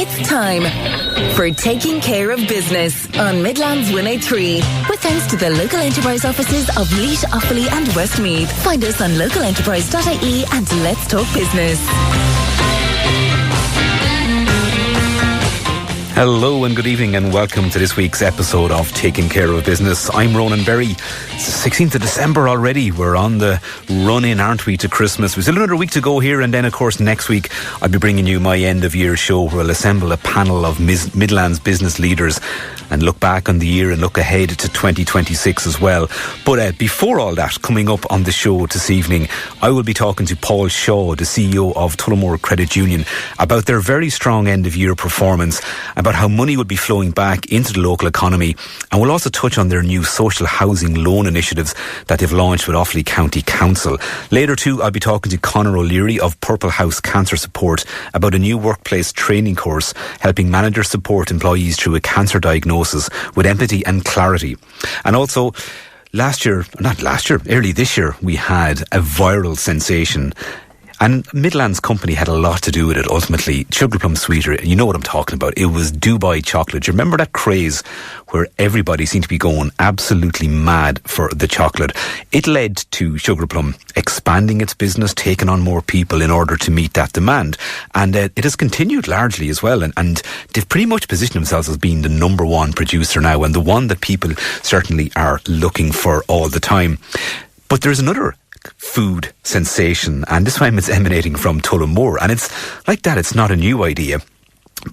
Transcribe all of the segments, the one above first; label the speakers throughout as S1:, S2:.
S1: It's time for Taking Care of Business on Midlands 103. With thanks to the local enterprise offices of Leash, Offaly and Westmeath. Find us on localenterprise.ie and let's talk business.
S2: Hello and good evening and welcome to this week's episode of Taking Care of Business. I'm Ronan Berry. It's the 16th of December already. We're on the run in, aren't we, to Christmas. We've still another week to go here, and then of course next week I'll be bringing you my end of year show where I'll assemble a panel of Midlands business leaders and look back on the year and look ahead to 2026 as well. But before all that, coming up on the show this evening, I will be talking to Paul Shaw, the CEO of Tullamore Credit Union, about their very strong end of year performance, about how money will be flowing back into the local economy, and we'll also touch on their new social housing loan initiatives that they've launched with Offaly County Council. Later too, I'll be talking to Conor O'Leary of Purple House Cancer Support about a new workplace training course helping managers support employees through a cancer diagnosis with empathy and clarity. And also, early this year, we had a viral sensation. And Midlands Company had a lot to do with it, ultimately. Sugar Plum Sweeter, you know what I'm talking about. It was Dubai chocolate. Do you remember that craze where everybody seemed to be going absolutely mad for the chocolate? It led to Sugar Plum expanding its business, taking on more people in order to meet that demand. And it has continued largely as well. And they've pretty much positioned themselves as being the number one producer now, and the one that people certainly are looking for all the time. But there's another food sensation, and this time it's emanating from Tullamore, and it's like that. It's not a new idea,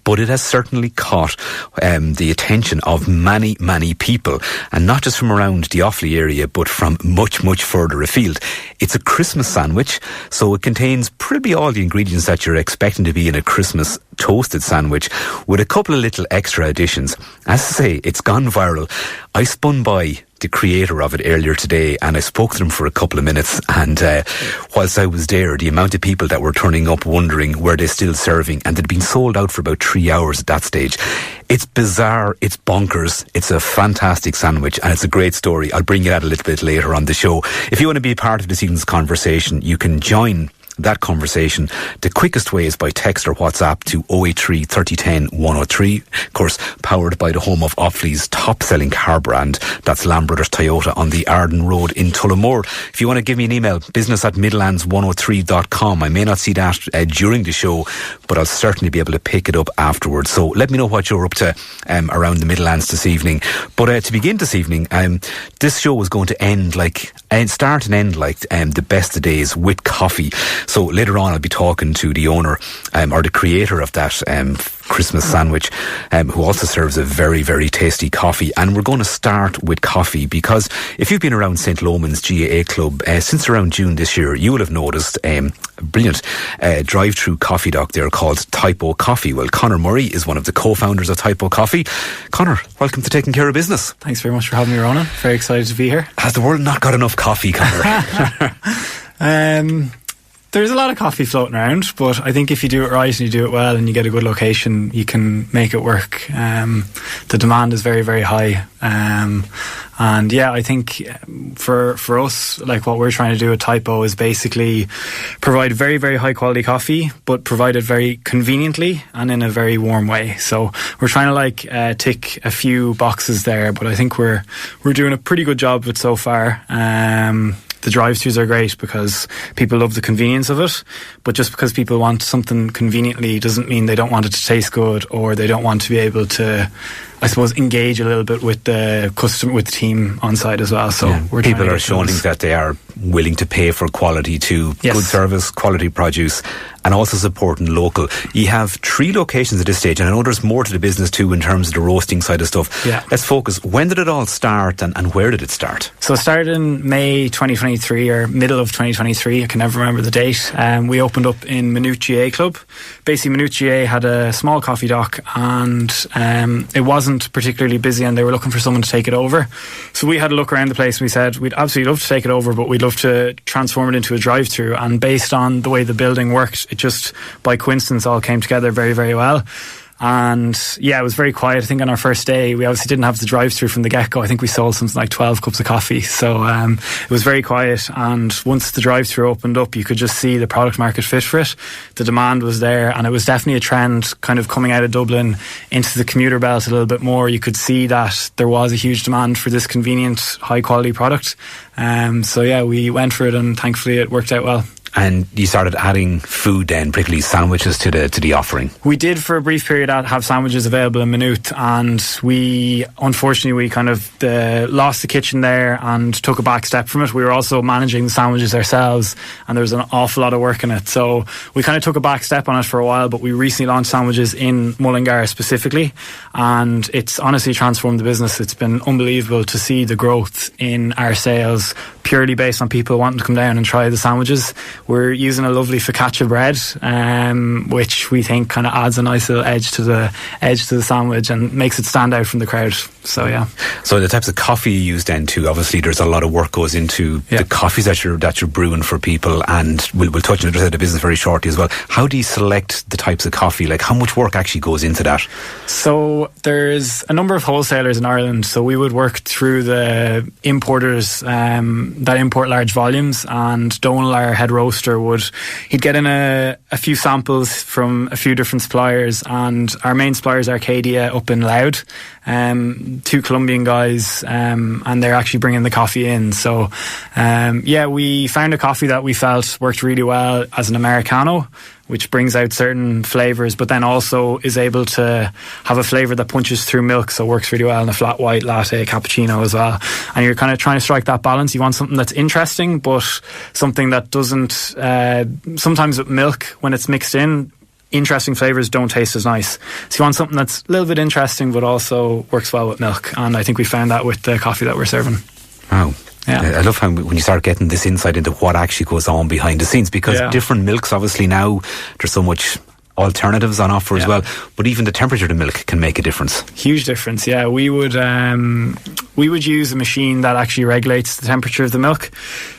S2: but it has certainly caught the attention of many people, and not just from around the Offaly area, but from much further afield. It's a Christmas sandwich, so it contains probably all the ingredients that you're expecting to be in a Christmas toasted sandwich, with a couple of little extra additions. As I say, it's gone viral. I spun by the creator of it earlier today, and I spoke to them for a couple of minutes, and whilst I was there, the amount of people that were turning up wondering were they still serving, and they'd been sold out for about 3 hours at that stage. It's bizarre, it's bonkers, it's a fantastic sandwich, and it's a great story. I'll bring you that a little bit later on the show. If you want to be a part of this evening's conversation, you can join that conversation. The quickest way is by text or WhatsApp to 083 3010 103. Of course, powered by the home of Offaly's top-selling car brand. That's Lamb Brothers Toyota on the Arden Road in Tullamore. If you want to give me an email, business@midlands103.com. I may not see that during the show, but I'll certainly be able to pick it up afterwards. So let me know what you're up to around the Midlands this evening. But to begin this evening, this show is going to start and end like the best of days with coffee. So later on I'll be talking to the owner or the creator of that Christmas sandwich, who also serves a very tasty coffee. And we're going to start with coffee, because if you've been around St. Loman's GAA Club since around June this year, you will have noticed a brilliant drive-through coffee dock there called Typo Coffee. Well, Conor Murray is one of the co-founders of Typo Coffee. Conor, welcome to Taking Care of Business.
S3: Thanks very much for having me, Ronan. Very excited to be here.
S2: Has the world not got enough coffee, Conor?
S3: There's a lot of coffee floating around, but I think if you do it right and you do it well and you get a good location, you can make it work. The demand is very high. And yeah, I think for us, like what we're trying to do at Typo is basically provide very high quality coffee, but provide it very conveniently and in a very warm way. So we're trying to tick a few boxes there, but I think we're doing a pretty good job of it so far. The drive-thrus are great because people love the convenience of it, but just because people want something conveniently doesn't mean they don't want it to taste good, or they don't want to be able to, I suppose, engage a little bit with the customer, with the team on site as well. So
S2: people are showing that they are willing to pay for quality too. Yes. Good service, quality produce, and also supporting local. You have 3 locations at this stage, and I know there's more to the business too in terms of the roasting side of stuff.
S3: Yeah.
S2: Let's focus. When did it all start, and where did it start?
S3: So it started in May 2023 or middle of 2023. I can never remember the date. We opened up in Westmeath-based Club. Basically, Westmeath had a small coffee dock, and it wasn't particularly busy, and they were looking for someone to take it over. So we had a look around the place, and we said we'd absolutely love to take it over, but we'd love to transform it into a drive-through. And based on the way the building worked, it just by coincidence all came together very well. And yeah, it was very quiet. I think on our first day, we obviously didn't have the drive-through from the get-go. I think we sold something like 12 cups of coffee. So it was very quiet. And once the drive-through opened up, you could just see the product market fit for it. The demand was there, and it was definitely a trend kind of coming out of Dublin into the commuter belt a little bit more. You could see that there was a huge demand for this convenient, high-quality product. So yeah, we went for it, and thankfully it worked out well.
S2: And you started adding food then, particularly sandwiches to the offering.
S3: We did for a brief period have sandwiches available in Maynooth, and unfortunately we kind of lost the kitchen there and took a back step from it. We were also managing the sandwiches ourselves, and there was an awful lot of work in it. So we kind of took a back step on it for a while, but we recently launched sandwiches in Mullingar specifically, and it's honestly transformed the business. It's been unbelievable to see the growth in our sales purely based on people wanting to come down and try the sandwiches. We're using a lovely focaccia bread, which we think kind of adds a nice little edge to the sandwich and makes it stand out from the crowd. So yeah.
S2: So the types of coffee you use then too, obviously there's a lot of work goes into the coffees that you're brewing for people, and we'll touch on the other side of the business very shortly as well. How do you select the types of coffee? Like, how much work actually goes into that? So
S3: there's a number of wholesalers in Ireland, so we would work through the importers that import large volumes, and Donal, our head roaster, he'd get in a few samples from a few different suppliers, and our main supplier is Arcadia up in Louth, two Colombian guys, and they're actually bringing the coffee in. So we found a coffee that we felt worked really well as an Americano, which brings out certain flavours, but then also is able to have a flavour that punches through milk, so works really well in a flat white latte, cappuccino as well. And you're kind of trying to strike that balance. You want something that's interesting, but something that doesn't... sometimes with milk, when it's mixed in, interesting flavours don't taste as nice. So you want something that's a little bit interesting, but also works well with milk. And I think we found that with the coffee that we're serving.
S2: Wow.
S3: Yeah.
S2: I love how when you start getting this insight into what actually goes on behind the scenes, because different milks, obviously now there's so much alternatives on offer as well, but even the temperature of the milk can make a difference.
S3: Huge difference. Yeah, we would use a machine that actually regulates the temperature of the milk.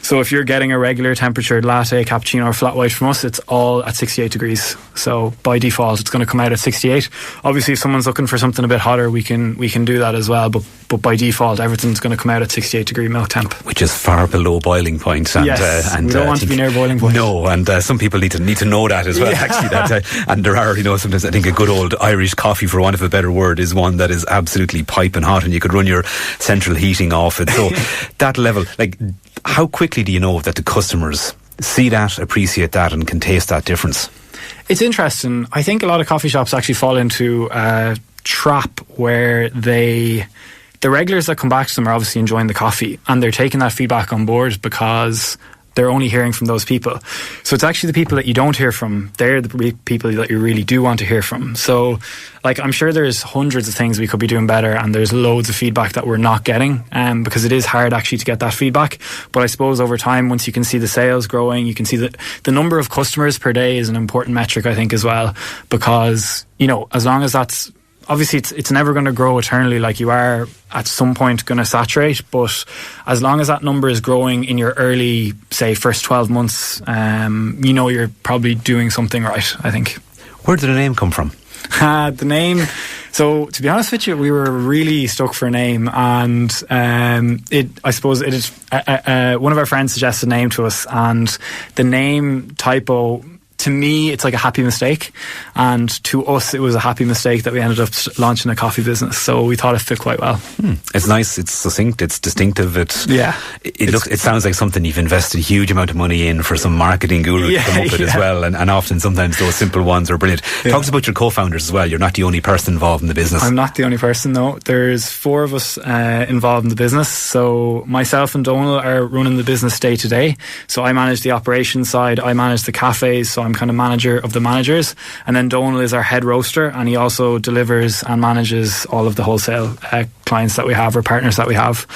S3: So if you're getting a regular temperature latte, cappuccino or flat white from us, it's all at 68 degrees. So by default it's going to come out at 68. Obviously if someone's looking for something a bit hotter, we can do that as well, but by default everything's going to come out at 68 degree milk temp,
S2: which is far below boiling point. And,
S3: and we don't want to be near boiling point.
S2: No, and some people need to know that as well. Actually, that and there are, sometimes I think a good old Irish coffee, for want of a better word, is one that is absolutely piping hot, and you could run your central heating off it. So that level, like, how quickly do you know that the customers see that, appreciate that, and can taste that difference?
S3: It's interesting. I think a lot of coffee shops actually fall into a trap where the regulars that come back to them are obviously enjoying the coffee, and they're taking that feedback on board because they're only hearing from those people. So it's actually the people that you don't hear from, they're the people that you really do want to hear from. So like, I'm sure there's hundreds of things we could be doing better, and there's loads of feedback that we're not getting, because it is hard actually to get that feedback. But I suppose over time, once you can see the sales growing, you can see the number of customers per day is an important metric, I think, as well, because as long as that's obviously it's never going to grow eternally. Like, you are at some point going to saturate, but as long as that number is growing in your early, say, first 12 months, you're probably doing something right, I think.
S2: Where did the name come from?
S3: The name, so to be honest with you, we were really stuck for a name, and I suppose it is one of our friends suggested a name to us, and the name Typo, to me, it's like a happy mistake, and to us it was a happy mistake that we ended up launching a coffee business, so we thought it fit quite well.
S2: It's nice, it's succinct, it's distinctive, it sounds like something you've invested a huge amount of money in for some marketing guru to come up with as well, and often sometimes those simple ones are brilliant. Talk to us about your co-founders as well. You're not the only person involved in the business.
S3: I'm not the only person, no. There's 4 of us involved in the business. So myself and Donal are running the business day to day, so I manage the operations side, I manage the cafes, so I'm kind of manager of the managers, and then Donal is our head roaster, and he also delivers and manages all of the wholesale clients that we have, or partners that we have.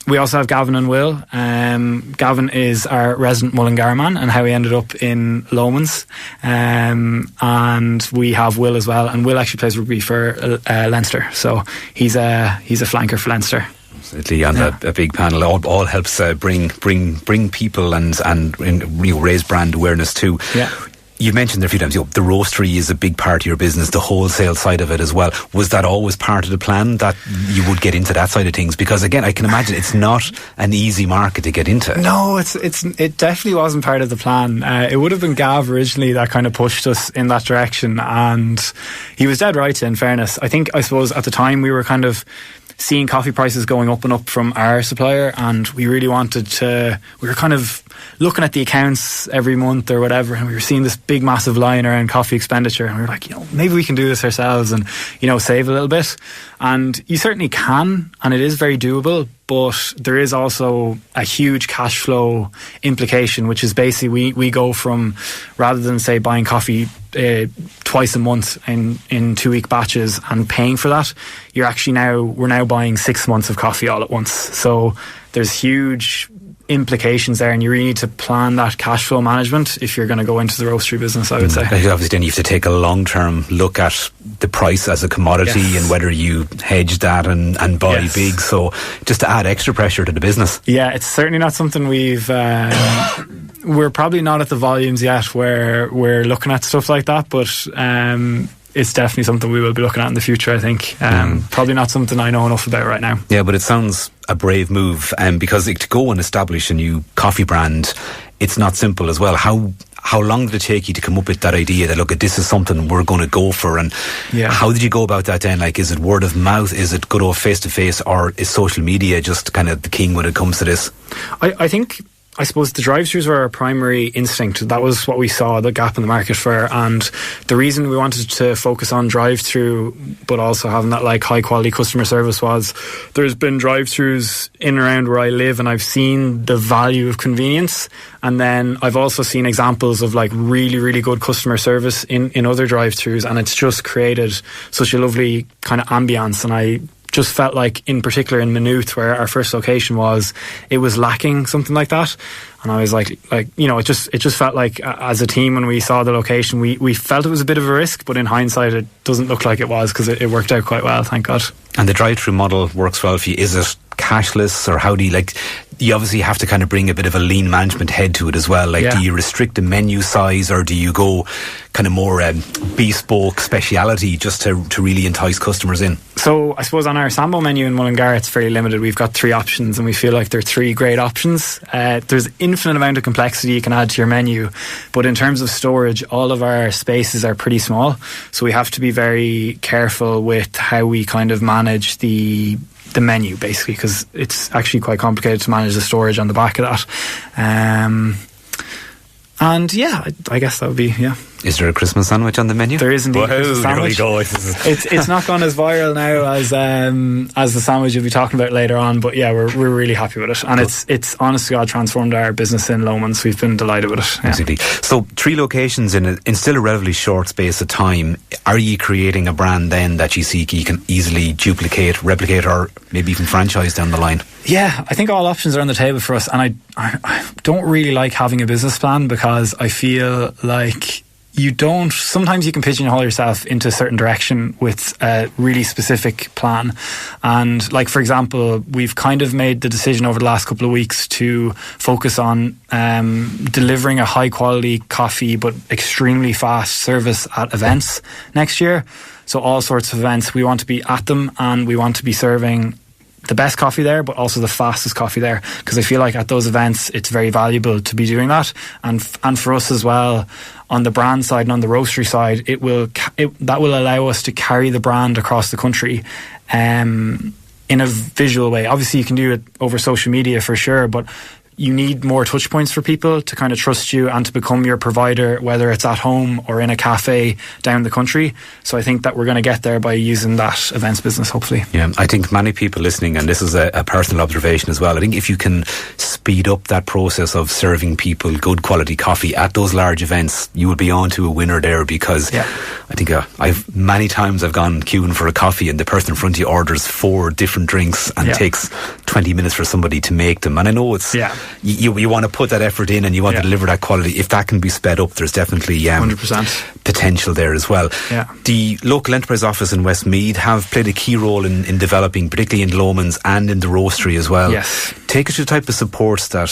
S3: We also have Gavin and Will. Gavin is our resident Mullingar man, and how he ended up in Lomans, and we have Will as well, and Will actually plays rugby for Leinster, so he's a flanker for Leinster.
S2: Absolutely, on a big panel, all helps bring people and raise brand awareness too.
S3: Yeah.
S2: You've mentioned there a few times, the roastery is a big part of your business, the wholesale side of it as well. Was that always part of the plan, that you would get into that side of things? Because again, I can imagine it's not an easy market to get into.
S3: No, it definitely wasn't part of the plan. It would have been Gav originally that kind of pushed us in that direction, and he was dead right, in fairness. I suppose at the time we were kind of seeing coffee prices going up and up from our supplier, and we really we were kind of looking at the accounts every month or whatever, and we were seeing this big massive line around coffee expenditure, and we were like, maybe we can do this ourselves and save a little bit. And you certainly can, and it is very doable, but there is also a huge cash flow implication, which is basically we go from, rather than say buying coffee twice a month in 2-week batches and paying for that, we're now buying 6 months of coffee all at once. So there's huge implications there, and you really need to plan that cash flow management if you're going to go into the roastery business, I would say.
S2: Obviously then you have to take a long-term look at the price as a commodity, and whether you hedge that and buy big, so just to add extra pressure to the business. Yeah,
S3: it's certainly not something we're probably not at the volumes yet where we're looking at stuff like that, but it's definitely something we will be looking at in the future, I think. Probably not something I know enough about right now.
S2: Yeah, but it sounds a brave move, because to go and establish a new coffee brand, it's not simple as well. How long did it take you to come up with that idea that, look, this is something we're going to go for? And how did you go about that then? Like, is it word of mouth? Is it good old face-to-face? Or is social media just kind of the king when it comes to this?
S3: I suppose the drive-thrus were our primary instinct. That was what we saw the gap in the market for, and the reason we wanted to focus on drive-thru but also having that like high quality customer service was there's been drive-thrus in and around where I live, and I've seen the value of convenience, and then I've also seen examples of like really, really good customer service in other drive-thrus, and it's just created such a lovely kind of ambience. And I just felt like, in particular in Maynooth, where our first location was, it was lacking something like that. And I was like it just felt like, as a team, when we saw the location, we felt it was a bit of a risk, but in hindsight it doesn't look like it was, because it worked out quite well, thank God.
S2: And the drive-through model works well for you. Is it cashless, or how do you you obviously have to kind of bring a bit of a lean management head to it as well. Do you restrict the menu size, or do you go kind of more bespoke speciality just to really entice customers in?
S3: So I suppose on our Sambo menu in Mullingar, it's fairly limited. We've got 3 options, and we feel like they're 3 great options. There's infinite amount of complexity you can add to your menu, but in terms of storage, all of our spaces are pretty small, so we have to be very careful with how we kind of manage the menu, basically, because it's actually quite complicated to manage the storage on the back of that. And I guess that would be,
S2: Is there a Christmas sandwich on the menu?
S3: There is indeed a Christmas sandwich.
S2: There we go.
S3: It's not gone as viral now as the sandwich you'll be talking about later on, but we're really happy with it, and it's honest to God transformed our business in Lomans. We've been delighted with it.
S2: Absolutely. So 3 locations in still a relatively short space of time. Are you creating a brand then that you see you can easily duplicate, replicate, or maybe even franchise down the line?
S3: Yeah, I think all options are on the table for us, and I don't really like having a business plan, because I feel like sometimes you can pigeonhole yourself into a certain direction with a really specific plan. And like, for example, we've kind of made the decision over the last couple of weeks to focus on delivering a high quality coffee but extremely fast service at events next year. So all sorts of events, we want to be at them, and we want to be serving the best coffee there, but also the fastest coffee there, because I feel like at those events it's very valuable to be doing that, and for us as well, on the brand side and on the roastery side, that will allow us to carry the brand across the country in a visual way. Obviously you can do it over social media for sure, but you need more touch points for people to kind of trust you and to become your provider, whether it's at home or in a cafe down the country. So I think that we're going to get there by using that events business, hopefully.
S2: Yeah, I think many people listening, and this is a personal observation as well, I think if you can speed up that process of serving people good quality coffee at those large events, you will be on to a winner there, because I think many times I've gone queuing for a coffee and the person in front of you orders 4 different drinks and it takes 20 minutes for somebody to make them. And I know it's you want to put that effort in and you want to deliver that quality. If that can be sped up, there's definitely
S3: 100%
S2: potential there as well. The local enterprise office in Westmeath have played a key role in developing, particularly in Lomans and in the roastery as well.
S3: Yes.
S2: Take us to the type of supports that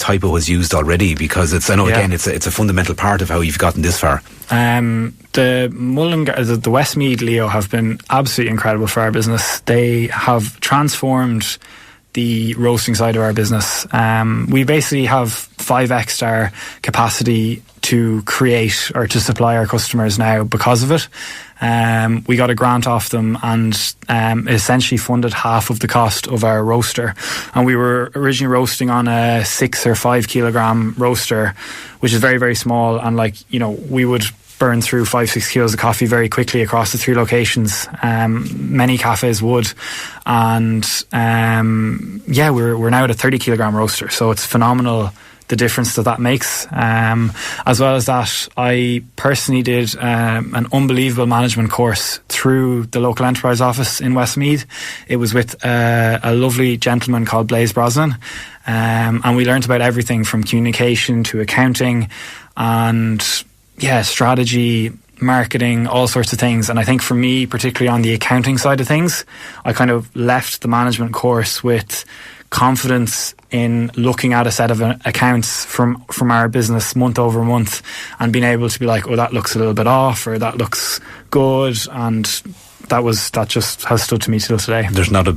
S2: Typo has used already, because it's a fundamental part of how you've gotten this far.
S3: The Westmeath Leo have been absolutely incredible for our business. They have transformed the roasting side of our business. We basically have 5x our capacity to create or to supply our customers now because of it. We got a grant off them and essentially funded half of the cost of our roaster. And we were originally roasting on a 6 or 5 kilogram roaster, which is very, very small. And we would burn through 5-6 kilos of coffee very quickly across the 3 locations. Many cafes would. And we're now at a 30 kilogram roaster. So it's phenomenal, the difference that makes. As well as that, I personally did an unbelievable management course through the local enterprise office in Westmeath. It was with a lovely gentleman called Blaise Brosnan, and we learned about everything from communication to accounting and strategy, marketing, all sorts of things. And I think for me, particularly on the accounting side of things, I kind of left the management course with confidence in looking at a set of accounts from our business month over month and being able to be like, oh, that looks a little bit off, or that looks good. And that just has stood to me till today.
S2: There's not a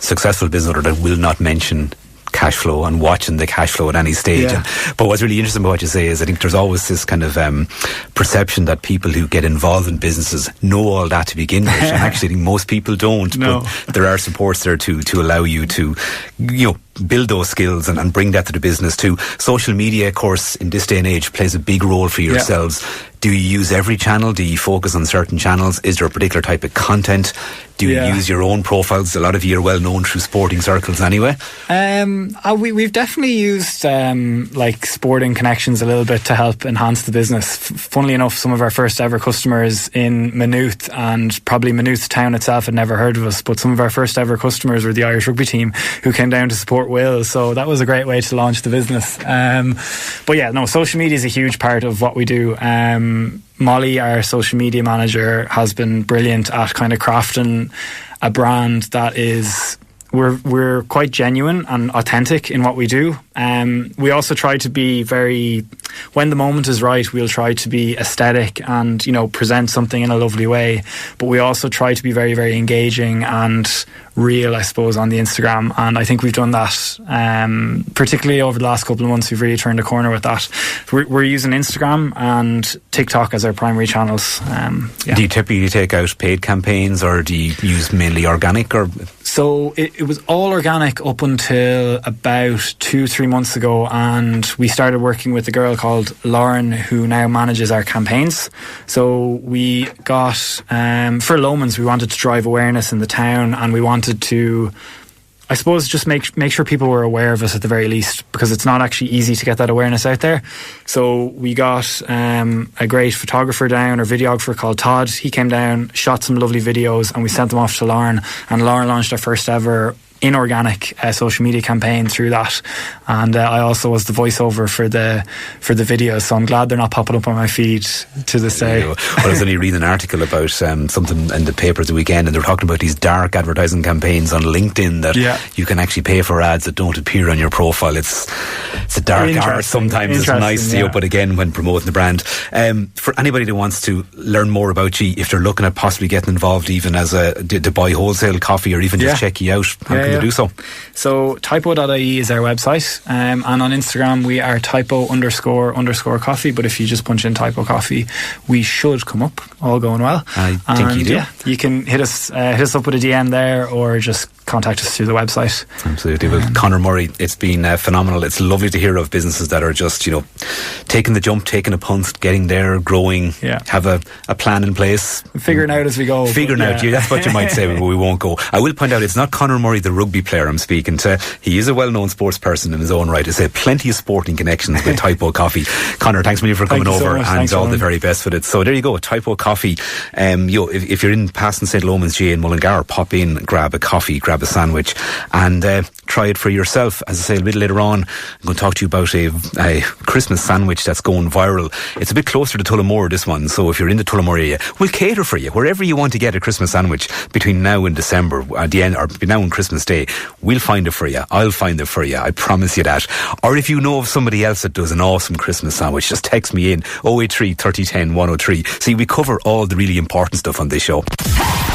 S2: successful business owner that will not mention cash flow and watching the cash flow at any stage. But what's really interesting about what you say is I think there's always this kind of perception that people who get involved in businesses know all that to begin with, and actually I think most people don't.
S3: No.
S2: But there are supports there to allow you to build those skills and bring that to the business too. Social media, of course, in this day and age plays a big role for yourselves. Do you use every channel? Do you focus on certain channels? Is there a particular type of content? Do you use your own profiles? A lot of you are well known through sporting circles anyway.
S3: We've definitely used sporting connections a little bit to help enhance the business. Funnily enough, some of our first ever customers in Maynooth, and probably Maynooth town itself had never heard of us, but some of our first ever customers were the Irish rugby team who came down to support Wales. So that was a great way to launch the business. Social media is a huge part of what we do. Molly, our social media manager, has been brilliant at kind of crafting a brand that is, we're quite genuine and authentic in what we do. We also try to be when the moment is right, we'll try to be aesthetic and present something in a lovely way, but we also try to be very, very engaging and real, I suppose, on the Instagram. And I think we've done that particularly over the last couple of months. We've really turned a corner with that. We're using Instagram and TikTok as our primary channels.
S2: Do you typically take out paid campaigns, or do you use mainly organic? Or
S3: so it was all organic up until about 2-3 months ago, and we started working with a girl called Lauren who now manages our campaigns. So we got for Lomans, we wanted to drive awareness in the town, and we wanted to, I suppose, just make sure people were aware of us at the very least, because it's not actually easy to get that awareness out there. So we got a great photographer down, or videographer called Todd. He came down, shot some lovely videos, and we sent them off to Lauren, and Lauren launched our first ever inorganic social media campaign through that. And I also was the voiceover for the videos, so I'm glad they're not popping up on my feed to this day.
S2: Well, I was only reading an article about something in the paper the weekend, and they're talking about these dark advertising campaigns on LinkedIn that you can actually pay for ads that don't appear on your profile. It's a dark art sometimes. It's nice to see, but again, when promoting the brand. For anybody that wants to learn more about you, if they're looking at possibly getting involved even as to buy wholesale coffee, or even just check you out, how can they do so?
S3: So typo.ie is our website, and on Instagram we are typo__coffee, but if you just punch in Typo Coffee, we should come up, all going well.
S2: I think you do.
S3: You can hit us up with a DM there, or just contact us through the website.
S2: Absolutely. Well, Conor Murray, it's been phenomenal. It's lovely to hear of businesses that are just taking the jump, taking a punt, getting there, growing, have a plan in place,
S3: figuring out as we go.
S2: That's what you might say, but we won't go. I will point out, it's not Conor Murray the rugby player I'm speaking to. He is a well-known sports person in his own right. I say plenty of sporting connections with Typo Coffee. Conor, thanks a million for coming over, and all the very best with it. So there you go, Typo Coffee. If you're in passing St. Loman's GA in Mullingar, pop in, grab a coffee, grab grab a sandwich and try it for yourself. As I say, a bit later on, I'm going to talk to you about a Christmas sandwich that's going viral. It's a bit closer to Tullamore, this one, so if you're in the Tullamore area, we'll cater for you. Wherever you want to get a Christmas sandwich between now and December, at the end, or between now and Christmas Day, we'll find it for you. I'll find it for you. I promise you that. Or if you know of somebody else that does an awesome Christmas sandwich, just text me in 083 3010 103. See, we cover all the really important stuff on this show.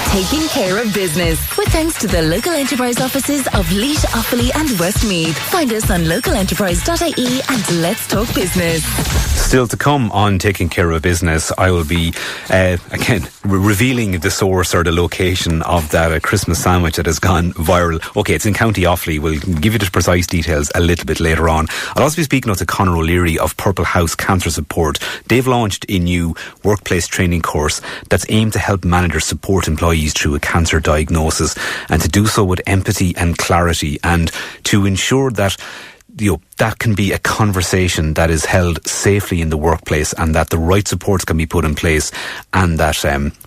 S1: Taking care of business with thanks to the local enterprise offices of Laois, Offaly and Westmeath. Find us on localenterprise.ie and let's talk business.
S2: Still to come on Taking Care of Business, I will be again revealing the source or the location of that Christmas sandwich that has gone viral. Okay, it's in County Offaly. We'll give you the precise details a little bit later on. I'll also be speaking to Conor O'Leary of Purple House Cancer Support. They've launched a new workplace training course that's aimed to help managers support employees through a cancer diagnosis, and to do so with empathy and clarity, and to ensure that that can be a conversation that is held safely in the workplace, and that the right supports can be put in place, and that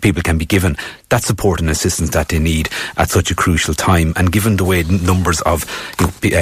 S2: people can be given that support and assistance that they need at such a crucial time. And given the way numbers of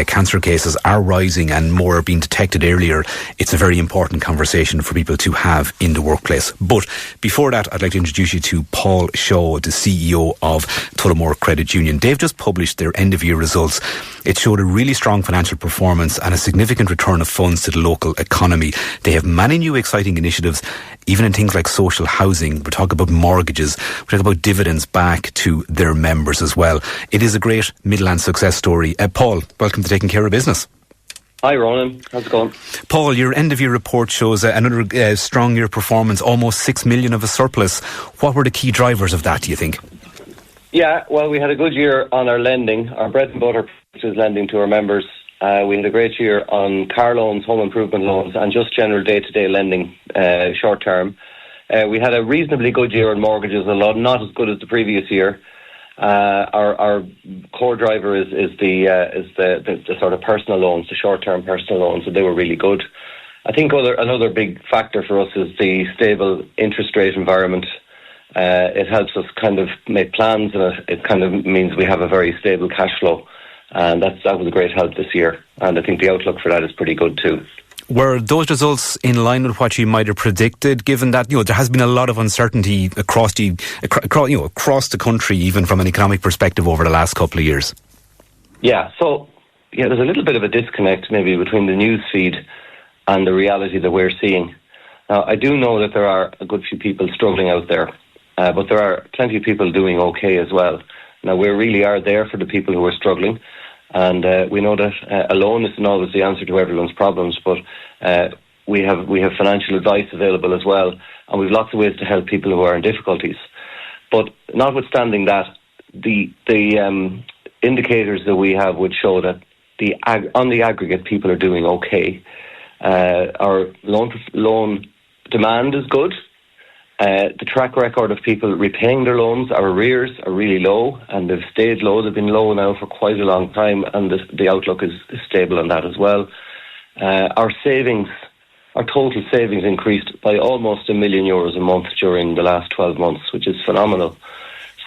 S2: cancer cases are rising and more are being detected earlier, it's a very important conversation for people to have in the workplace. But before that, I'd like to introduce you to Paul Shaw, the CEO of Tullamore Credit Union. They've just published their end-of-year results. It showed a really strong financial performance and a significant return of funds to the local economy. They have many new exciting initiatives, even in things like social housing. We're talking about mortgages. We're talking about dividends back to their members as well. It is a great Midland success story. Paul, welcome to Taking Care of Business.
S4: Hi Ronan, how's it going?
S2: Paul, your end of year report shows another strong year performance, almost 6 million of a surplus. What were the key drivers of that, do you think?
S4: Yeah, well, we had a good year on our lending. Our bread and butter is lending to our members. We had a great year on car loans, home improvement loans, and just general day-to-day lending, short term. We had a reasonably good year on mortgages, although not as good as the previous year. Our core driver is the sort of personal loans, the short-term personal loans, and they were really good. I think another big factor for us is the stable interest rate environment. It helps us kind of make plans, and it kind of means we have a very stable cash flow. And that was a great help this year. And I think the outlook for that is pretty good too.
S2: Were those results in line with what you might have predicted, given that there has been a lot of uncertainty across the country, even from an economic perspective, over the last couple of years? Yeah,
S4: so there's a little bit of a disconnect maybe between the news feed and the reality that we're seeing. Now, I do know that there are a good few people struggling out there, but there are plenty of people doing okay as well. Now, we really are there for the people who are struggling. And we know that a loan isn't always the answer to everyone's problems, but we have financial advice available as well, and we've lots of ways to help people who are in difficulties. But notwithstanding that, the indicators that we have would show that on the aggregate, people are doing okay. Our loan demand is good. The track record of people repaying their loans, our arrears are really low, and they've stayed low. They've been low now for quite a long time, and the outlook is stable on that as well. Our total savings increased by almost €1 million a month during the last 12 months, which is phenomenal.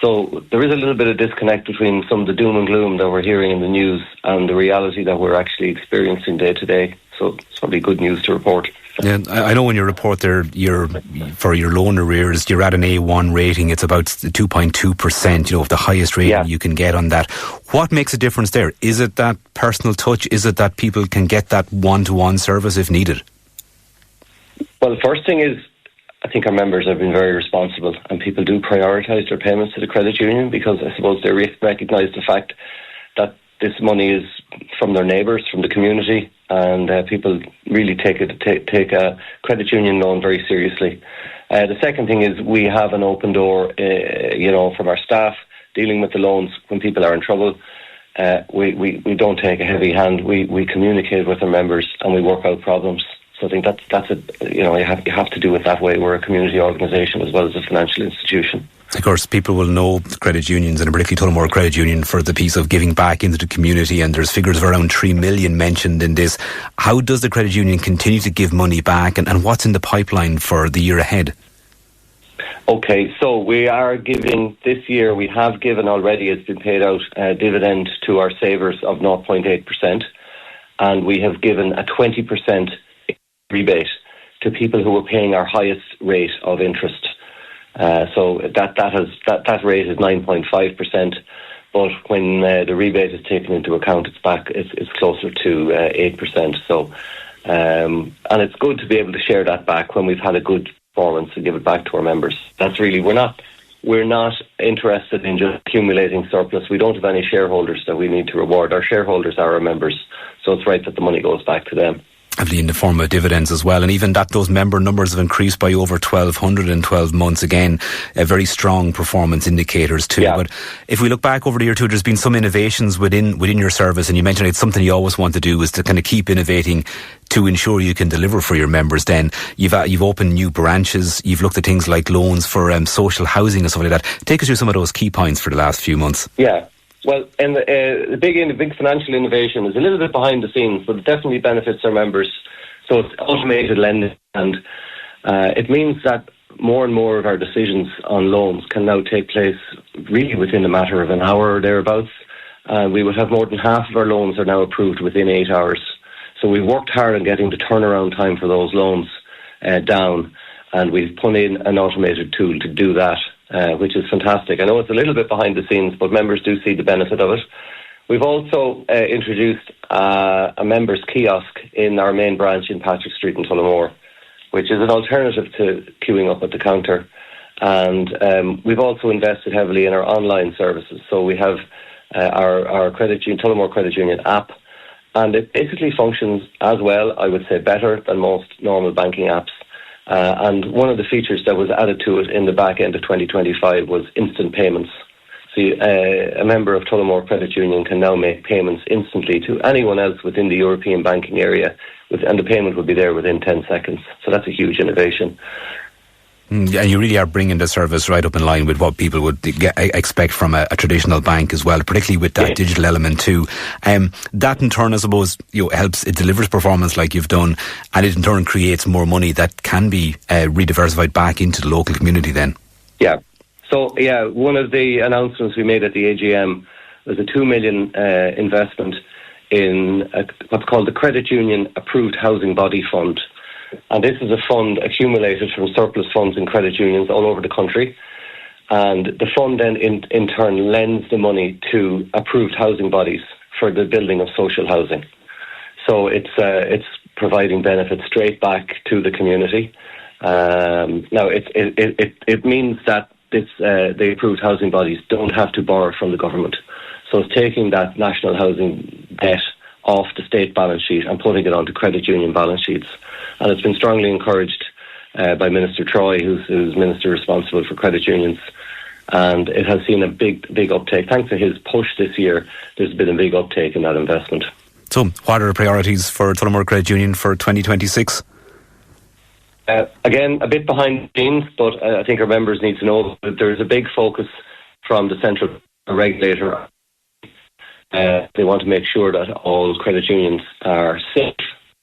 S4: So there is a little bit of disconnect between some of the doom and gloom that we're hearing in the news and the reality that we're actually experiencing day to day. So it's probably good news to report.
S2: Yeah, I know in your report there, for your loan arrears, you're at an A1 rating. It's about 2.2%, of the highest rating you can get on that. What makes a difference there? Is it that personal touch? Is it that people can get that one-to-one service if needed?
S4: Well, the first thing is, I think our members have been very responsible, and people do prioritise their payments to the credit union because I suppose they recognise the fact that this money is from their neighbours, from the community, and people really take a credit union loan very seriously. The second thing is we have an open door, from our staff dealing with the loans when people are in trouble. We don't take a heavy hand. We communicate with our members and we work out problems. So I think that's it. You have to do it that way. We're a community organisation as well as a financial institution.
S2: Of course, people will know credit unions, and particularly Tullamore Credit Union, for the piece of giving back into the community, and there's figures of around 3 million mentioned in this. How does the credit union continue to give money back, and what's in the pipeline for the year ahead?
S4: Okay, so we are giving, this year we have given already, it's been paid out a dividend to our savers of 0.8%, and we have given a 20% rebate to people who were paying our highest rate of interest. So that rate is 9.5%, but when the rebate is taken into account, it's closer to 8%. So, and it's good to be able to share that back when we've had a good performance and give it back to our members. That's really, we're not interested in just accumulating surplus. We don't have any shareholders that we need to reward. Our shareholders are our members, so it's right that the money goes back to them.
S2: In the form of dividends as well, and even that those member numbers have increased by over 1,200 in 12 months. Again, very strong performance indicators too. Yeah. But if we look back over the year too, there's been some innovations within your service, and you mentioned it's something you always want to do is to kind of keep innovating to ensure you can deliver for your members. Then you've opened new branches, you've looked at things like loans for social housing and stuff like that. Take us through some of those key points for the last few months.
S4: Yeah. Well, and the big financial innovation is a little bit behind the scenes, but it definitely benefits our members. So it's automated lending, and it means that more and more of our decisions on loans can now take place really within a matter of an hour or thereabouts. We would have more than half of our loans are now approved within 8 hours. So we've worked hard on getting the turnaround time for those loans down, and we've put in an automated tool to do that. Which is fantastic. I know it's a little bit behind the scenes, but members do see the benefit of it. We've also introduced a members' kiosk in our main branch in Patrick Street in Tullamore, which is an alternative to queuing up at the counter. And we've also invested heavily in our online services. So we have our Tullamore Credit Union app, and it basically functions as well, I would say better than most normal banking apps. And one of the features that was added to it in the back end of 2025 was instant payments. So a member of Tullamore Credit Union can now make payments instantly to anyone else within the European banking area, and the payment will be there within 10 seconds. So that's a huge innovation.
S2: And you really are bringing the service right up in line with what people would expect from a traditional bank as well, particularly with that digital element too. That in turn, I suppose, helps, it delivers performance like you've done, and it in turn creates more money that can be rediversified back into the local community then.
S4: Yeah. So, one of the announcements we made at the AGM was a 2 million investment in what's called the Credit Union Approved Housing Body Fund. And this is a fund accumulated from surplus funds in credit unions all over the country. And the fund then in turn lends the money to approved housing bodies for the building of social housing. So it's providing benefits straight back to the community. Now it means that the approved housing bodies don't have to borrow from the government. So it's taking that national housing debt off the state balance sheet and putting it onto credit union balance sheets. And it's been strongly encouraged by Minister Troy, who's Minister responsible for credit unions. And it has seen a big uptake. Thanks to his push this year, there's been a big uptake in that investment.
S2: So what are the priorities for Tullamore Credit Union for 2026?
S4: Again, a bit behind the scenes, but I think our members need to know that there is a big focus from the central regulator. They want to make sure that all credit unions are safe.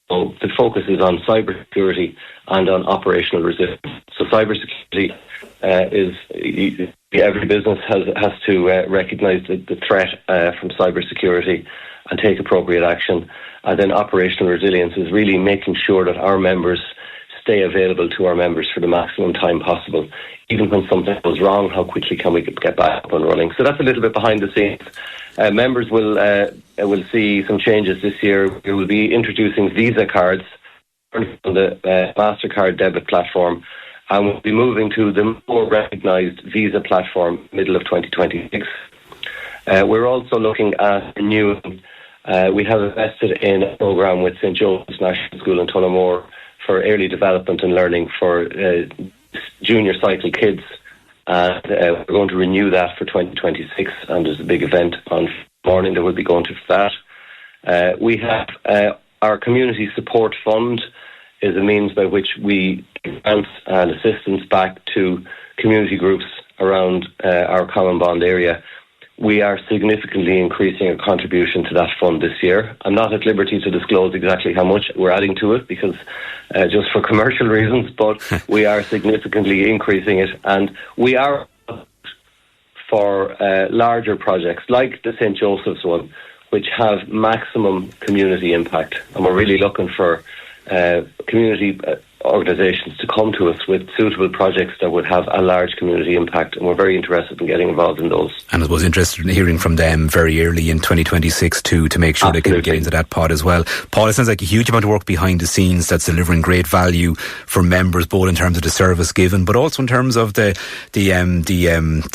S4: So the focus is on cybersecurity and on operational resilience. So cybersecurity is every business has to recognise the threat from cybersecurity and take appropriate action. And then operational resilience is really making sure that our members stay available to our members for the maximum time possible. Even when something goes wrong, how quickly can we get back up and running? So that's a little bit behind the scenes. Members will see some changes this year. We will be introducing Visa cards on the MasterCard debit platform, and we'll be moving to the more recognised Visa platform middle of 2026. We're also looking at renewing. We have invested in a programme with St. Joseph's National School in Tullamore for early development and learning for junior cycle kids. And we're going to renew that for 2026, and there's a big event on morning that we'll be going to for that. We have our community support fund is a means by which we grant and assistance back to community groups around our common bond area. we are significantly increasing our contribution to that fund this year. I'm not at liberty to disclose exactly how much we're adding to it because just for commercial reasons, but we are significantly increasing it, and we are for larger projects like the St. Joseph's one, which have maximum community impact, and we're really looking for community organisations to come to us with suitable projects that would have a large community impact, and we're very interested in getting involved in those.
S2: And I was interested in hearing from them very early in 2026 too, to make sure
S4: Absolutely.
S2: They can get into that pod as well. Paul, it sounds like a huge amount of work behind the scenes that's delivering great value for members, both in terms of the service given, but also in terms of the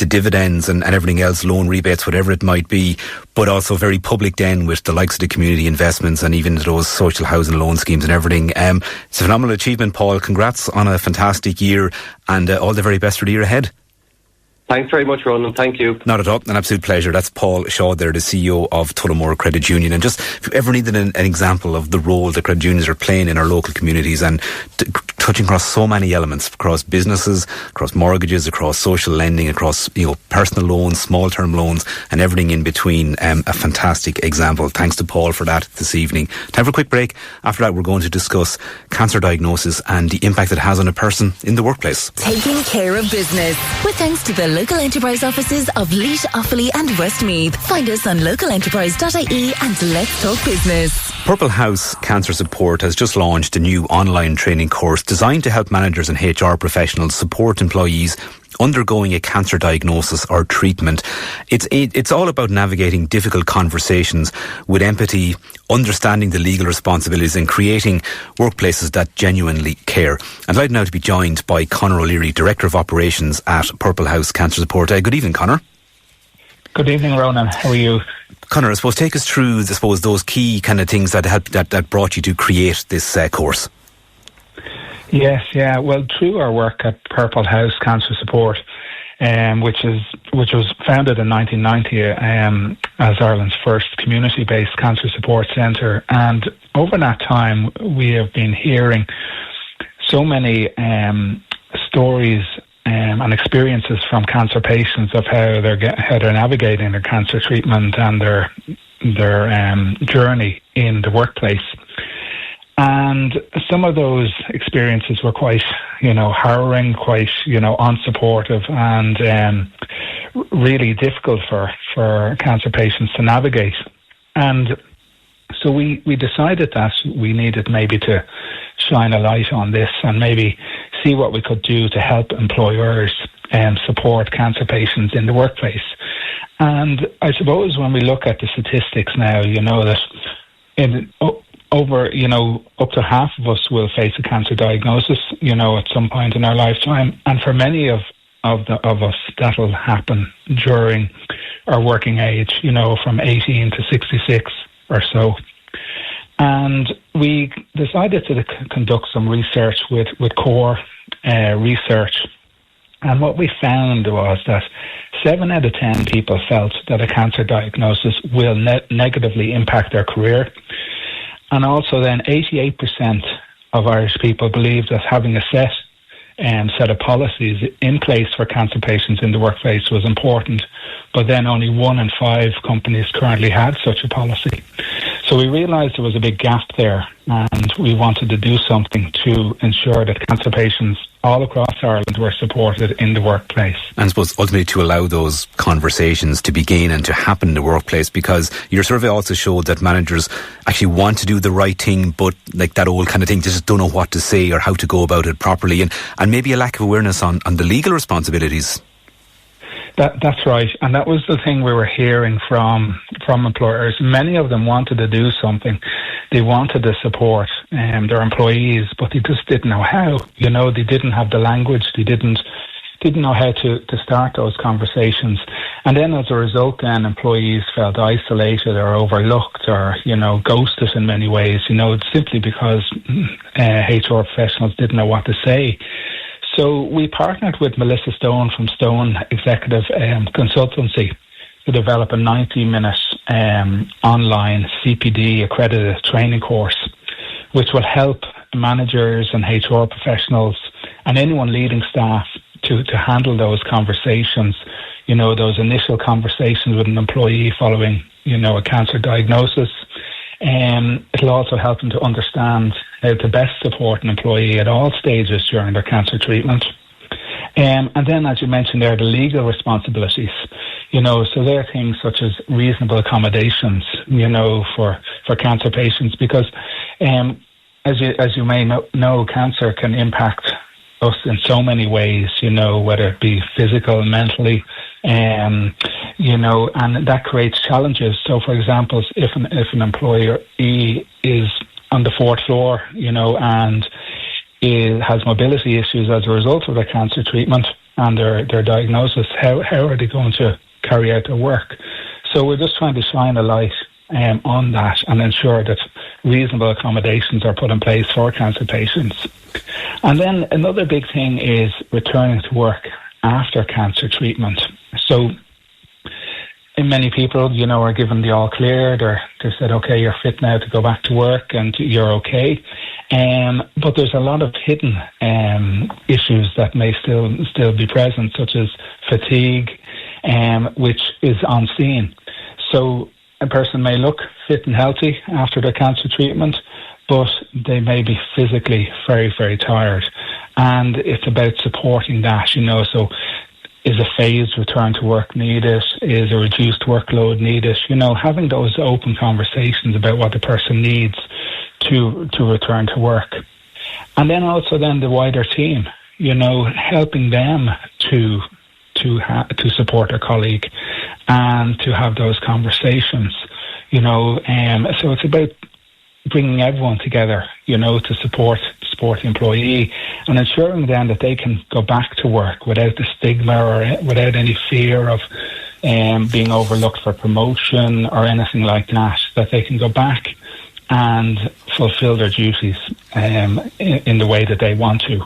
S2: dividends and everything else, loan rebates, whatever it might be, but also very public then with the likes of the community investments and even those social housing loan schemes and everything. It's a phenomenal achievement, Paul. Congrats on a fantastic year, and all the very best for the year ahead.
S4: Thanks very much, Ronan. Thank you.
S2: Not at all. An absolute pleasure. That's Paul Shaw there, the CEO of Tullamore Credit Union. And just, if you ever needed an example of the role that credit unions are playing in our local communities and touching across so many elements, across businesses, across mortgages, across social lending, across personal loans, small term loans, and everything in between, a fantastic example. Thanks to Paul for that this evening. Time for a quick break. After that, we're going to discuss cancer diagnosis and the impact it has on a person in the workplace.
S1: Taking care of business with thanks to the local enterprise offices of Laois, Offaly and Westmeath. Find us on localenterprise.ie and let's talk business.
S2: Purple House Cancer Support has just launched a new online training course designed to help managers and HR professionals support employees undergoing a cancer diagnosis or treatment. It's all about navigating difficult conversations with empathy, understanding the legal responsibilities and creating workplaces that genuinely care. I'd like now to be joined by Conor O'Leary, Director of Operations at Purple House Cancer Support. Good evening, Conor.
S5: Good evening, Ronan. How are you?
S2: Conor, I suppose take us through those key kind of things that helped that brought you to create this course.
S5: Yes, yeah. Well, through our work at Purple House Cancer Support, which was founded in 1990 as Ireland's first community-based cancer support centre, and over that time we have been hearing so many stories and experiences from cancer patients of how they're navigating their cancer treatment and their journey in the workplace. And some of those experiences were quite, harrowing, quite, unsupportive, and really difficult for cancer patients to navigate. And so we decided that we needed maybe to shine a light on this and maybe see what we could do to help employers support cancer patients in the workplace. And I suppose when we look at the statistics now, that up to half of us will face a cancer diagnosis, at some point in our lifetime. And for many of us, that'll happen during our working age, from 18 to 66 or so. And we decided to conduct some research with core research. And what we found was that 7 out of 10 people felt that a cancer diagnosis will negatively impact their career. And also then 88% of Irish people believe that having a set of policies in place for cancer patients in the workplace was important, but then only 1 in 5 companies currently had such a policy. So we realised there was a big gap there, and we wanted to do something to ensure that cancer patients all across Ireland were supported in the workplace. And
S2: I suppose ultimately to allow those conversations to begin and to happen in the workplace, because your survey also showed that managers actually want to do the right thing, but like that old kind of thing, they just don't know what to say or how to go about it properly, and maybe a lack of awareness on the legal responsibilities.
S5: That's right, and that was the thing we were hearing from employers. Many of them wanted to do something. They wanted to support their employees, but they just didn't know how. They didn't have the language. They didn't know how to start those conversations. And then as a result, then employees felt isolated or overlooked or, ghosted in many ways, simply because HR professionals didn't know what to say. So we partnered with Melissa Stone from Stone Executive Consultancy to develop a 90-minute online CPD accredited training course, which will help managers and HR professionals and anyone leading staff to handle those conversations, those initial conversations with an employee following, a cancer diagnosis. It'll also help them to understand how to best support an employee at all stages during their cancer treatment. And then, as you mentioned there, the legal responsibilities, so there are things such as reasonable accommodations, for cancer patients, because as you may know, cancer can impact us in so many ways, whether it be physical, mentally, and that creates challenges. So, for example, if an employee is on the 4th floor, and it has mobility issues as a result of their cancer treatment and their diagnosis, how are they going to carry out their work? So we're just trying to shine a light on that and ensure that reasonable accommodations are put in place for cancer patients. And then another big thing is returning to work after cancer treatment. So many people, are given the all clear. They're said, okay, you're fit now to go back to work and you're okay. But there's a lot of hidden issues that may still be present, such as fatigue, which is unseen. So a person may look fit and healthy after their cancer treatment, but they may be physically very, very tired. And it's about supporting that, so is a phased return to work needed? Is a reduced workload needed? Having those open conversations about what the person needs to return to work. And then also the wider team, helping them to support their colleague and to have those conversations, so it's about bringing everyone together, to support the employee and ensuring then that they can go back to work without the stigma or without any fear of being overlooked for promotion or anything like that they can go back and fulfill their duties in the way that they want to.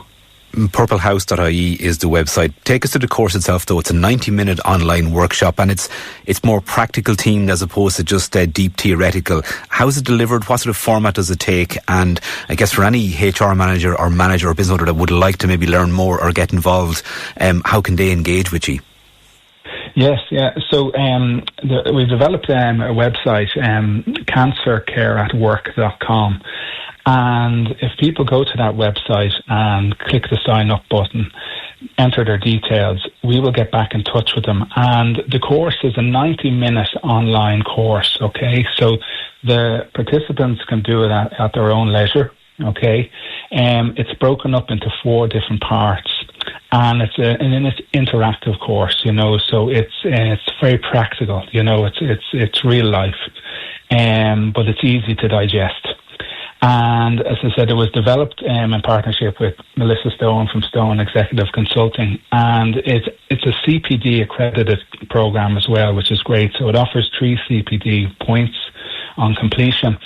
S2: purplehouse.ie is the website. Take us to the course itself, though. It's a 90-minute online workshop, and it's more practical themed as opposed to just deep theoretical. How is it delivered? What sort of format does it take? And I guess for any HR manager or business owner that would like to maybe learn more or get involved, how can they engage with you?
S5: Yes, yeah. So we've developed a website, cancercareatwork.com. And if people go to that website and click the sign up button, enter their details, we will get back in touch with them. And the course is a 90-minute online course, okay? So the participants can do it at their own leisure, okay? It's broken up into 4 different parts. And it's an interactive course, so it's very practical, it's real life, but it's easy to digest. And as I said, it was developed in partnership with Melissa Stone from Stone Executive Consulting, and it's a CPD accredited program as well, which is great. So it offers 3 CPD points on completion,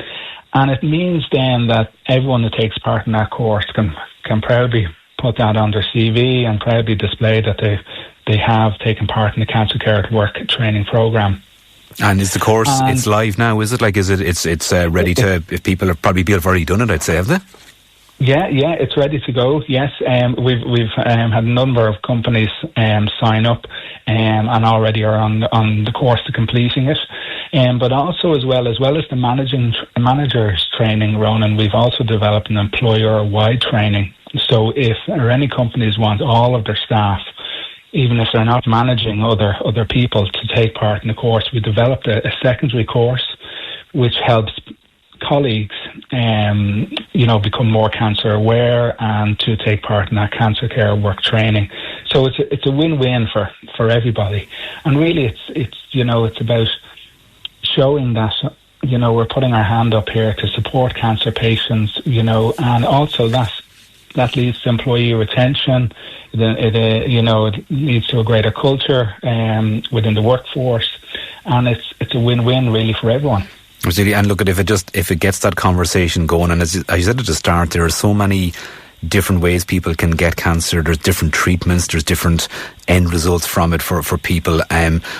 S5: and it means then that everyone that takes part in that course can proudly put that on their CV and proudly display that they have taken part in the Cancer Care at Work training program.
S2: And is the course, it's live now, is it? Like, it's ready to, if people have already done it, I'd say, have they?
S5: Yeah, it's ready to go, yes. We've had a number of companies sign up and already are on the course to completing it. But also as well as the managers training, Ronan, we've also developed an employer-wide training. So if any companies want all of their staff, even if they're not managing other people, to take part in the course, we developed a secondary course which helps colleagues become more cancer aware and to take part in that cancer care work training. So it's a win-win for everybody. And really it's about showing that we're putting our hand up here to support cancer patients, and also that leads to employee retention. It leads to a greater culture within the workforce, and it's a win-win really for everyone. Absolutely.
S2: And look, if it gets that conversation going, and as you said at the start, there are so many different ways people can get cancer. There's different treatments. There's different end results from it for people.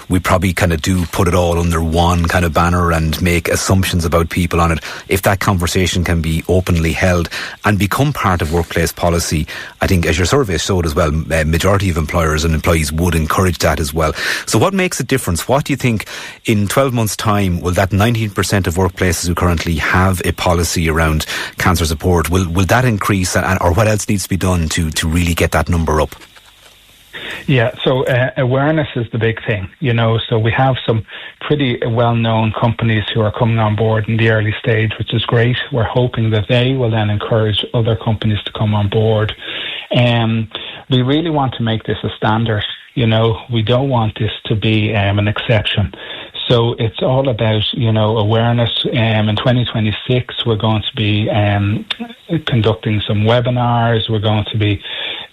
S2: We probably kind of do put it all under one kind of banner and make assumptions about people on it. If that conversation can be openly held and become part of workplace policy, I think, as your survey showed as well, majority of employers and employees would encourage that as well. So what makes a difference? What do you think in 12 months' time, will that 19% of workplaces who currently have a policy around cancer support, will that increase, or what else needs to be done to really get that number up?
S5: Yeah, so awareness is the big thing, so we have some pretty well-known companies who are coming on board in the early stage, which is great. We're hoping that they will then encourage other companies to come on board. We really want to make this a standard, we don't want this to be an exception. So it's all about, awareness. In 2026, we're going to be conducting some webinars. We're going to be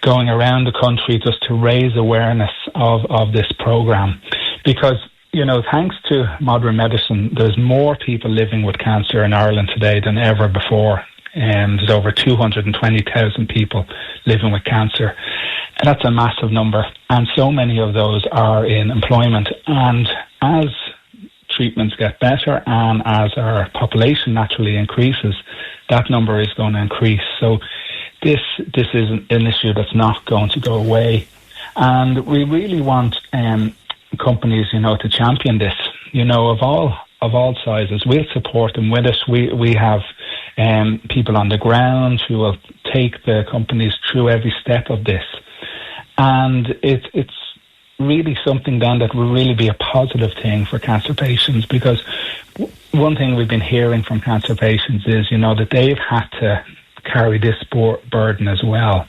S5: going around the country just to raise awareness of this program. Because, thanks to modern medicine, there's more people living with cancer in Ireland today than ever before. There's over 220,000 people living with cancer. And that's a massive number. And so many of those are in employment. And as treatments get better and as our population naturally increases, that number is going to increase. So this is an issue that's not going to go away. And we really want companies, to champion this, of all sizes. We'll support them with it. We have people on the ground who will take the companies through every step of this. And it's really something then that will really be a positive thing for cancer patients, because one thing we've been hearing from cancer patients is, that they've had to carry this burden as well,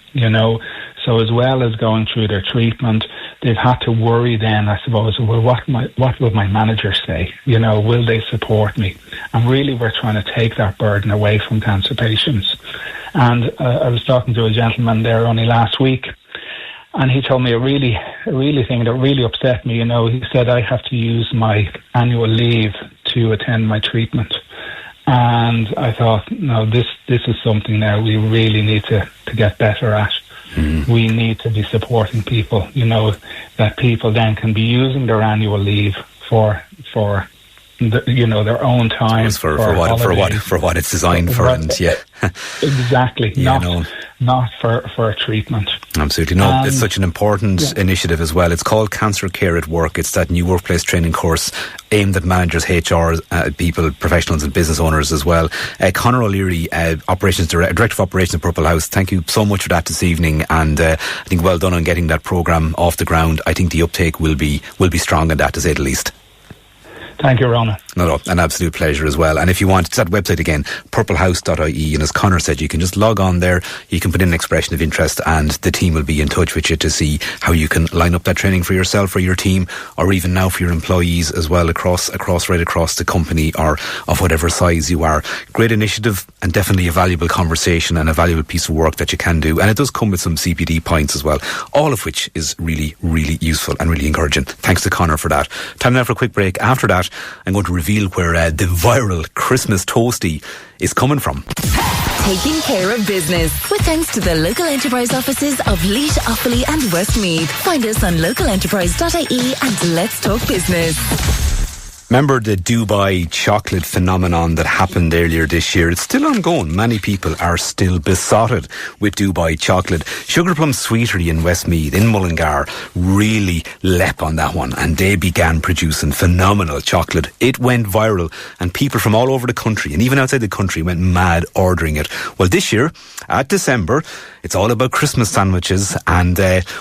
S5: so as well as going through their treatment, they've had to worry then, I suppose, well, what will my manager say? Will they support me? And really we're trying to take that burden away from cancer patients. And I was talking to a gentleman there only last week, and he told me a really thing that really upset me. He said, I have to use my annual leave to attend my treatment. And I thought, no, this is something now we really need to get better at. We need to be supporting people, that people then can be using their annual leave for their own time. For what it's designed for. And exactly. Not for a treatment.
S2: Absolutely. No, it's such an important initiative as well. It's called Cancer Care at Work. It's that new workplace training course aimed at managers, HR people, professionals and business owners as well. Conor O'Leary, Director of Operations at Purple House, thank you so much for that this evening, and I think well done on getting that programme off the ground. I think the uptake will be strong in that, to say the least.
S5: Thank you, Rona.
S2: No, an absolute pleasure as well. And if you want, it's that website again, purplehouse.ie, and as Conor said, you can just log on there, you can put in an expression of interest, and the team will be in touch with you to see how you can line up that training for yourself or your team, or even now for your employees as well, right across the company, or of whatever size you are. Great initiative, and definitely a valuable conversation and a valuable piece of work that you can do. And it does come with some CPD points as well, all of which is really, really useful and really encouraging. Thanks to Conor for that. Time now for a quick break. After that, I'm going to reveal where the viral Christmas toastie is coming from.
S1: Taking care of business with thanks to the local enterprise offices of Laois, Offaly and Westmeath. Find us on localenterprise.ie and let's talk business.
S2: Remember the Dubai chocolate phenomenon that happened earlier this year? It's still ongoing. Many people are still besotted with Dubai chocolate. Sugar Plum Sweetery in Westmeath, in Mullingar, really leapt on that one, and they began producing phenomenal chocolate. It went viral, and people from all over the country, and even outside the country, went mad ordering it. Well, this year, at December, it's all about Christmas sandwiches, and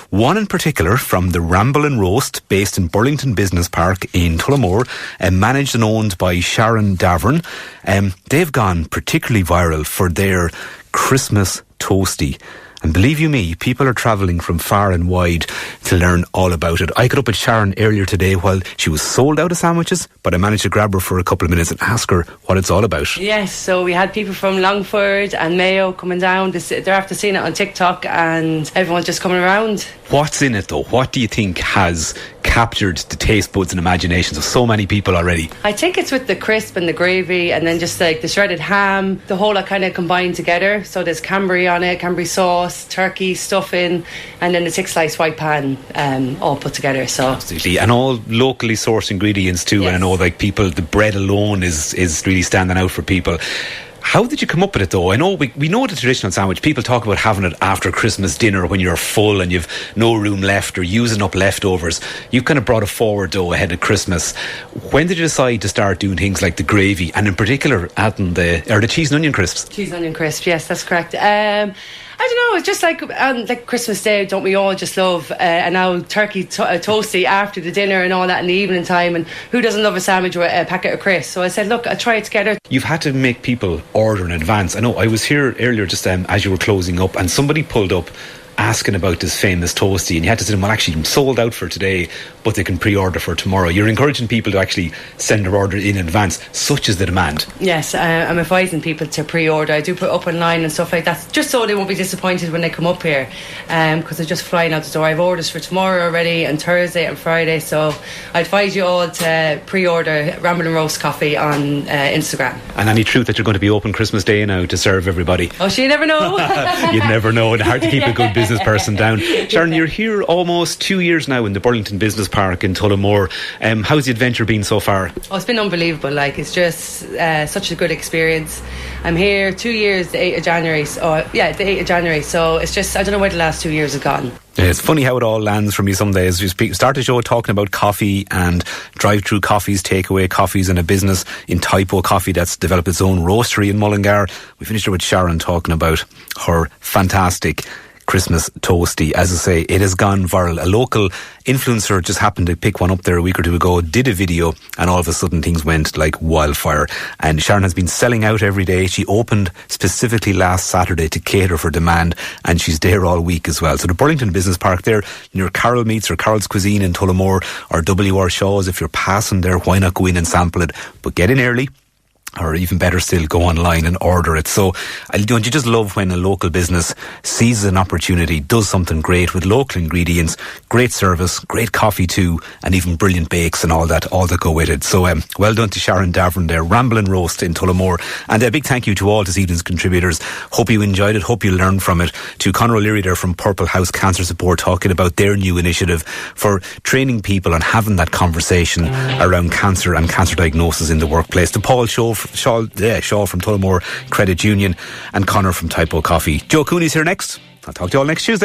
S2: one in particular from the Ramble and Roast, based in Burlington Business Park in Tullamore, managed and owned by Sharon, Davern. They've gone particularly viral for their Christmas toastie. And believe you me, people are travelling from far and wide to learn all about it. I got up with Sharon earlier today while she was sold out of sandwiches, but I managed to grab her for a couple of minutes and ask her what it's all about.
S6: Yes, so we had people from Longford and Mayo coming down. They're after seeing it on TikTok, and everyone's just coming around.
S2: What's in it though? What do you think has captured the taste buds and imaginations of so many people already.
S6: I think it's with the crisp and the gravy, and then just like the shredded ham, the whole lot kind of combined together. So there's Cambry on it, Cambry sauce, turkey, stuffing, and then the 6-slice white pan, all put together. So
S2: absolutely, and all locally sourced ingredients too.
S6: Yes.
S2: And I know, like, people, the bread alone is really standing out for people. How did you come up with it though? I know we know the traditional sandwich. People talk about having it after Christmas dinner when you're full and you've no room left, or using up leftovers. You've kind of brought it forward though ahead of Christmas. When did you decide to start doing things like the gravy, and in particular adding the cheese and onion crisps?
S6: Cheese and onion crisp, yes, that's correct. I don't know, it's just like Christmas Day, don't we all just love and now turkey toasty after the dinner and all that in the evening time, and who doesn't love a sandwich with a packet of crisps? So I said, look, I'll try it together.
S2: You've had to make people order in advance. I know I was here earlier just as you were closing up, and somebody pulled up asking about this famous toasty, and you had to say, well, actually I'm sold out for today, but they can pre-order for tomorrow. You're encouraging people to actually send their order in advance. Such is the demand.
S6: Yes, I'm advising people to pre-order. I do put up online and stuff like that, just so they won't be disappointed when they come up here, because they're just flying out the door. I have orders for tomorrow already, and Thursday and Friday, so I advise you all to pre-order Ramble and Roast Coffee on Instagram.
S2: And any truth that you're going to be open Christmas Day now to serve everybody?
S6: Oh, you never know.
S2: You'd never know. It's hard to keep a good business person down. Sharon, you're here almost 2 years now in the Burlington Business Park in Tullamore. How's the adventure been so far?
S6: Oh, it's been unbelievable. Like, it's just such a good experience. I'm here 2 years, the 8th of January. So, the 8th of January. So it's just, I don't know where the last 2 years have gone.
S2: It's funny how it all lands for me some days. We start the show talking about coffee and drive-through coffees, takeaway coffees, and a business in Typo Coffee that's developed its own roastery in Mullingar. We finished with Sharon talking about her fantastic Christmas toasty. As I say, it has gone viral. A local influencer just happened to pick one up there a week or two ago, did a video, and all of a sudden things went like wildfire. And Sharon has been selling out every day. She opened specifically last Saturday to cater for demand, and she's there all week as well. So the Burlington Business Park there near Carol Meats or Carol's Cuisine in Tullamore, or WR Shaw's, if you're passing there, why not go in and sample it? But get in early, or even better still, go online and order it. So don't you just love when a local business sees an opportunity, does something great with local ingredients, great service, great coffee too, and even brilliant bakes and all that go with it. So well done to Sharon Davern there, Ramble and Roast in Tullamore. And a big thank you to all this evening's contributors. Hope you enjoyed it, hope you learned from it. To Conor O'Leary there from Purple House Cancer Support, talking about their new initiative for training people and having that conversation around cancer and cancer diagnosis in the workplace. To Paul Shaw from Tullamore Credit Union, and Conor from Typo Coffee. Joe Cooney's here next. I'll talk to you all next Tuesday.